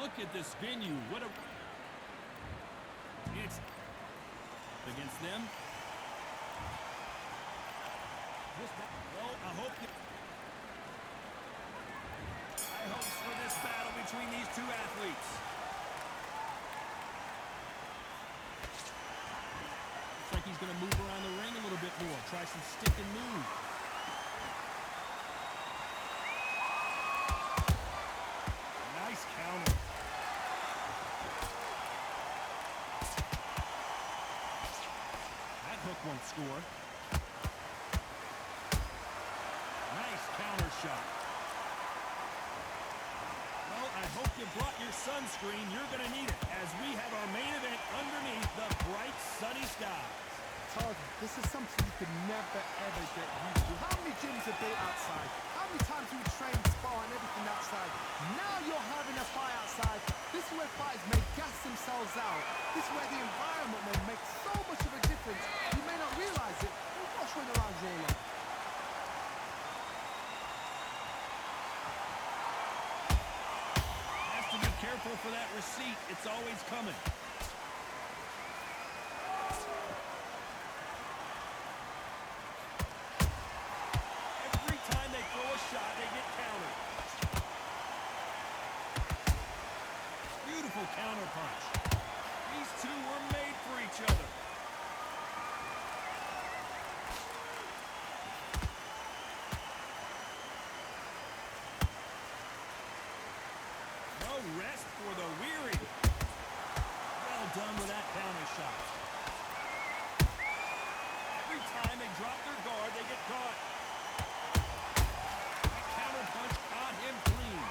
look at this venue. What a... It's against them. Well, I hope for this battle between these two athletes. Looks like he's going to move around the ring a little bit more. Try some stick and move. Nice counter. That hook won't score. Nice counter shot. Well, I hope you brought your sunscreen. You're going to need it as we have our main event underneath the bright sunny skies. Todd, this is something you could never ever get used to. How many gyms are built outside? How many times do you train, spar and everything outside? Now you're having a fight outside. This is where fighters may gas themselves out. This is where the environment may make so much of a difference. You may not realize it, but watch when around your leg. Has to be careful for that receipt. It's always coming. Shot, they get countered. Beautiful counter punch. These two were made for each other. No rest for the weary. Well done with that counter shot. Every time they drop their guard, they get caught. Punch got him clean.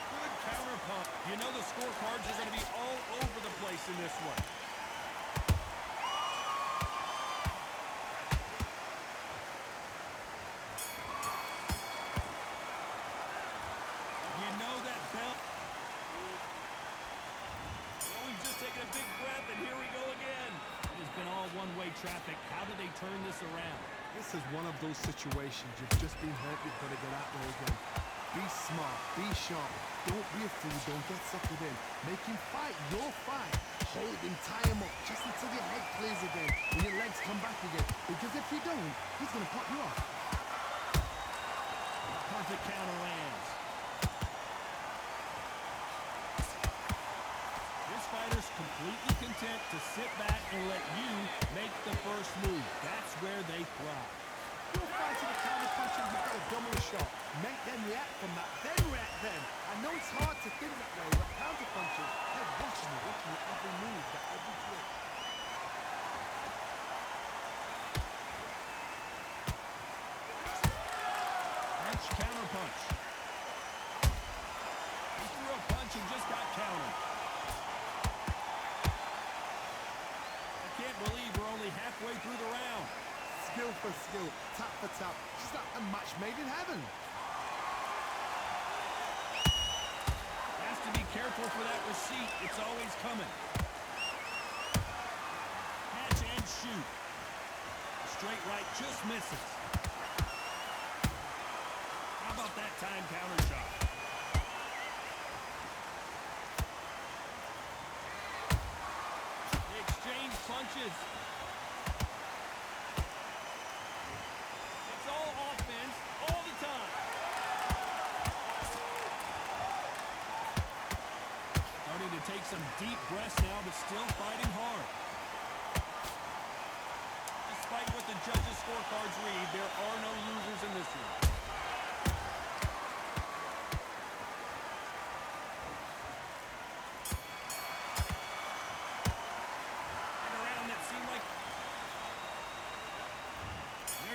Good counter punch. You know the scorecards are going to be all over the place in this one. You know that belt. Well, we've just taken a big breath, and here we go again. It has been all one-way traffic. How do they turn this around? This is one of those situations. You've just been hurt, you've got to get out there again. Be smart, be sharp. Don't be a fool, don't get suckered in. Make him fight your fight. Hold him, tie him up, just until your head clears again and your legs come back again. Because if you don't, he's going to pop you off. Perfect counter lands. This fighter's completely content to sit back and let you make the first move. That's where they thrive. You're fighting a counter puncher, you've got a double shot. Make them react from that, then react then. I know it's hard to think that way, but counter punchers, they're watching you every move, that every trick. Punch, counter punch. He threw a punch and just got countered. I can't believe we're only halfway through the round. Skill for skill, tap for tap, just like a match made in heaven. Has to be careful for that receipt. It's always coming. Catch and shoot. Straight right just misses. How about that time counter shot? They exchange punches. It's all offense all the time. Starting to take some deep breaths now, but still fighting hard. Despite what the judges' scorecards read, there are no losers in this one.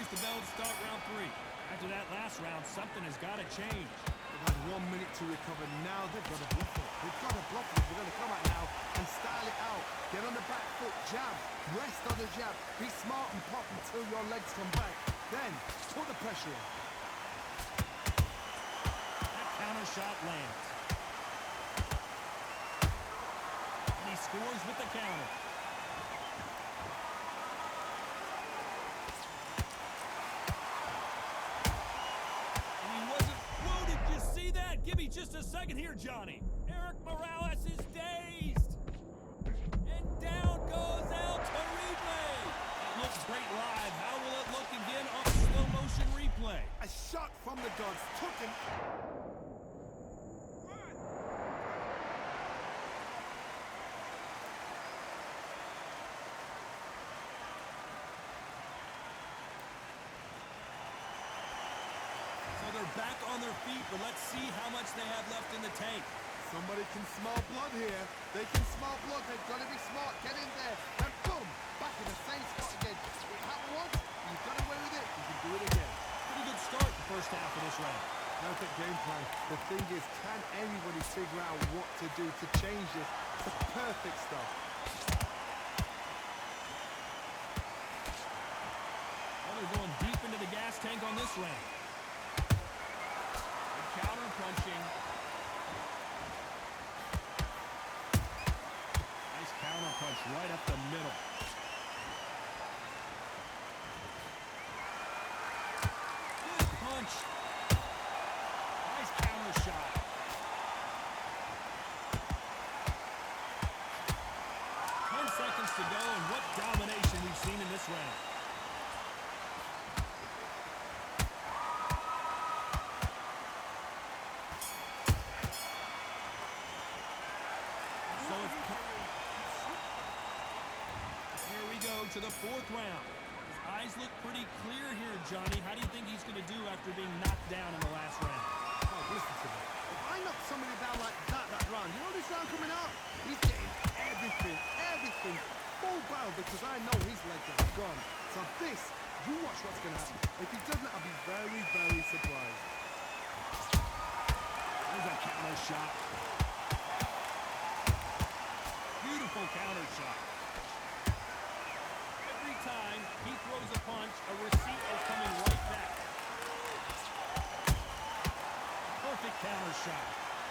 The bell to start round 3. After that last round, something has got to change. They've had 1 minute to recover. Now they've got to bluff it. They've got to bluff it. They're going to come out now and style it out. Get on the back foot, jab, rest on the jab. Be smart and pop until your legs come back. Then, put the pressure on. That counter shot lands. And he scores with the counter. Give me just a second here, Johnny. Eric Morales is dazed. And down goes El Terrible. It looks great live. How will it look again on slow motion replay? A shot from the gods took him. So they're back on their feet, but let's see how much they have left in the tank. Somebody can smell blood here. They can smell blood. They've got to be smart. Get in there. And boom! Back in the same spot again. It happened once. You've got away with it. You can do it again. Pretty good start the first half of this round. Perfect game plan. The thing is, can anybody figure out what to do to change this? It's the perfect stuff. Well, they're going deep into the gas tank on this round. Good counter punching. Nice counter punch right up the middle. Good punch. Nice counter shot. 10 seconds to go, and what domination we've seen in this round. So here we go to the fourth round. His eyes look pretty clear here, Johnny. How do you think he's going to do after being knocked down in the last round? Oh, listen to me. If I knock somebody down like that round, you know this round coming up? He's getting everything full barrel because I know his legs are gone. So this, you watch what's going to happen. If he doesn't, I'll be very, very surprised. There's a counter shot. Beautiful counter shot. Every time he throws a punch, a receipt is coming right back. Perfect counter shot.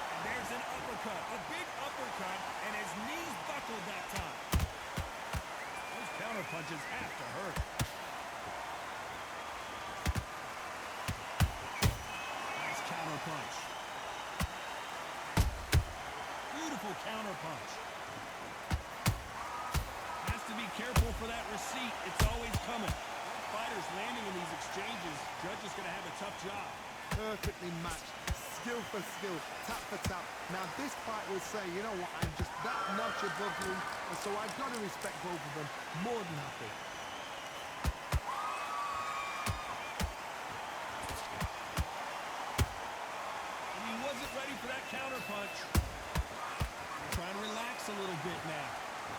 And there's an uppercut, a big uppercut, and his knees buckled that time. Those counter punches have to hurt. Nice counter punch. Beautiful counter punch. Has to be careful for that receipt. It's always coming. Fighters landing in these exchanges. Judge is going to have a tough job. Perfectly matched. Skill for skill, tap for tap. Now this fight will say, you know what, I'm just that notch above you, and so I've got to respect both of them more than happy. And he wasn't ready for that counter punch. They're trying to relax a little bit now.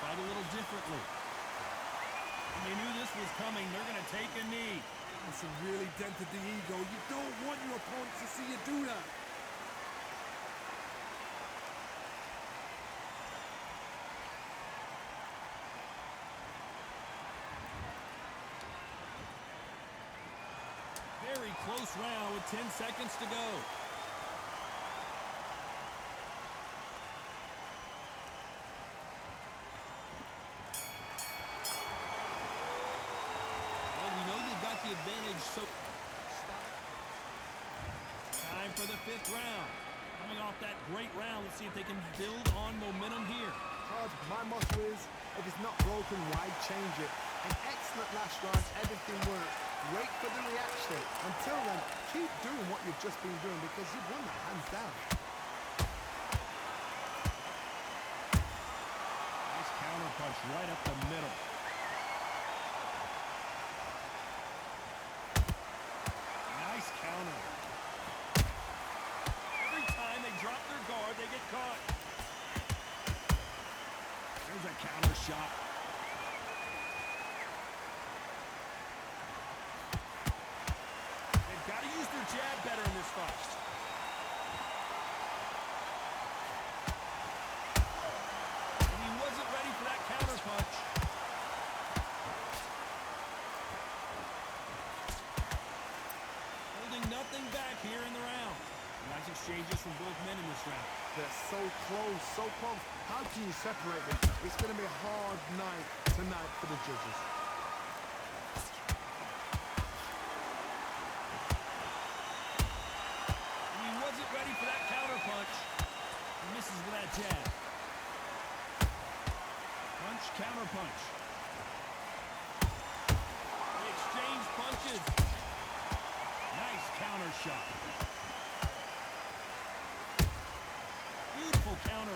Fight a little differently. When they knew this was coming, they're going to take a knee. It's really dented the ego. You don't want your opponent to see you do that. Very close round with 10 seconds to go. Well, we know they've got the advantage, so time for the fifth round. Coming off that great round, let's see if they can build on momentum here. Todd, my motto is, if it's not broken, why change it? An excellent last round, everything worked. Wait for the reaction. Until then, keep doing what you've just been doing because you've won that hands down. Nice counter punch right up the middle. Nice counter. Every time they drop their guard, they get caught. There's a counter shot. They've got to use their jab better in this fight. And he wasn't ready for that counter punch. Holding nothing back here in the round. Nice exchanges from both men in this round. They're so close, so close. How can you separate them? It's going to be a hard night tonight for the judges. And he wasn't ready for that counter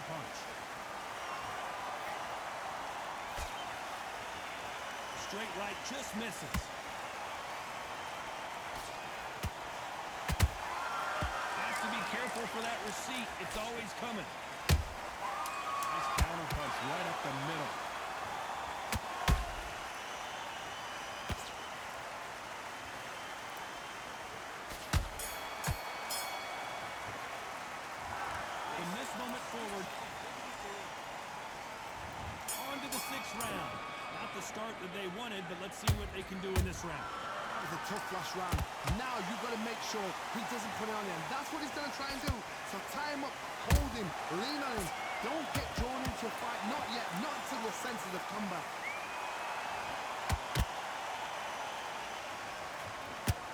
punch. Straight right just misses. Has to be careful for that receipt. It's always coming. Nice counter punch right up the middle. From this moment forward, on to the 6th round. Not the start that they wanted, but let's see what they can do in this round. That was a tough last round. Now you've got to make sure he doesn't put it on him. That's what he's going to try and do. So tie him up, hold him, lean on him. Don't get drawn into a fight. Not yet. Not until your senses have come back.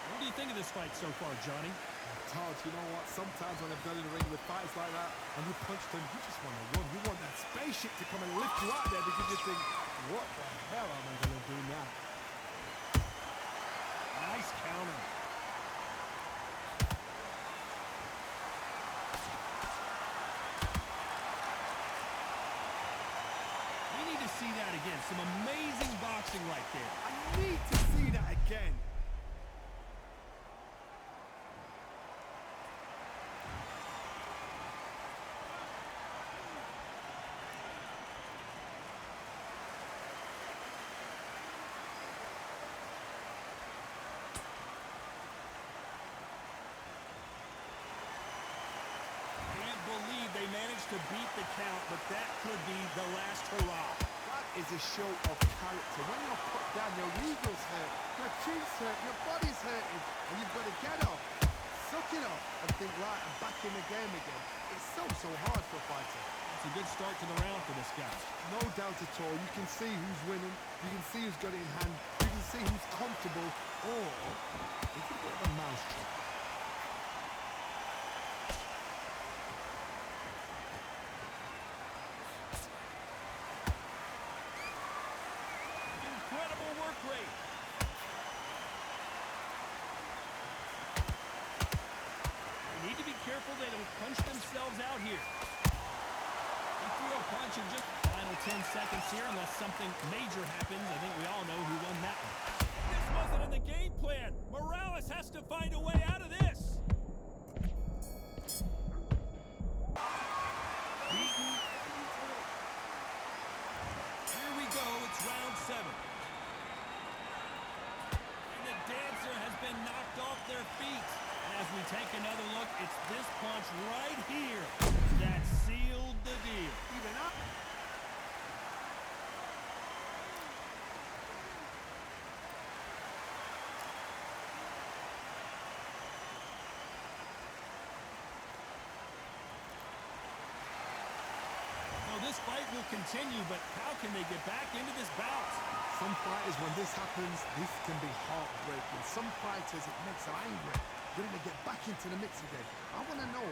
What do you think of this fight so far, Johnny? Todd, you know what? Sometimes when I've done in the ring with fights like that, and you punch them, you just want to run. You want that spaceship to come and lift you out there because you think, what the hell am I going to do now? Nice counter. We need to see that again. Some amazing boxing right there. I need to see that again. Believe they managed to beat the count, but that could be the last hurrah. That is a show of character. When you're put down, your ego's hurt, your cheeks hurt, your body's hurting, and you've got to get up, suck it up, and think, right, I'm back in the game again. It's so hard for a fighter. It's a good start to the round for this guy. No doubt at all. You can see who's winning. You can see who's got it in hand. You can see who's comfortable. Or it's a bit of a mousetrap. Incredible work rate. They need to be careful they don't punch themselves out here. He threw a punch in just the final 10 seconds here. Unless something major happens, I think we all know who won that one. This wasn't in the game plan. Morales has to find a way out of this. Beaten. Here we go. It's round 7. And the dancer has been knocked off their feet. And as we take another look, it's this punch right here that sealed the deal. Even up. So this fight will continue, but how can they get back into this bout? Some fighters, when this happens, this can be heartbreaking. Some fighters, it makes them angry. They're going to get back into the mix again. I want to know,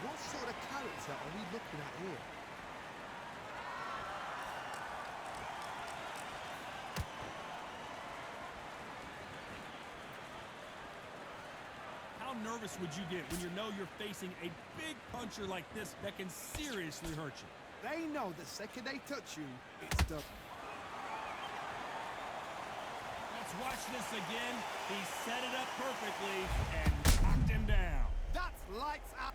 what sort of character are we looking at here? How nervous would you get when you know you're facing a big puncher like this that can seriously hurt you? They know the second they touch you, it's done. Let's watch this again. He set it up perfectly and knocked him down. That's lights out.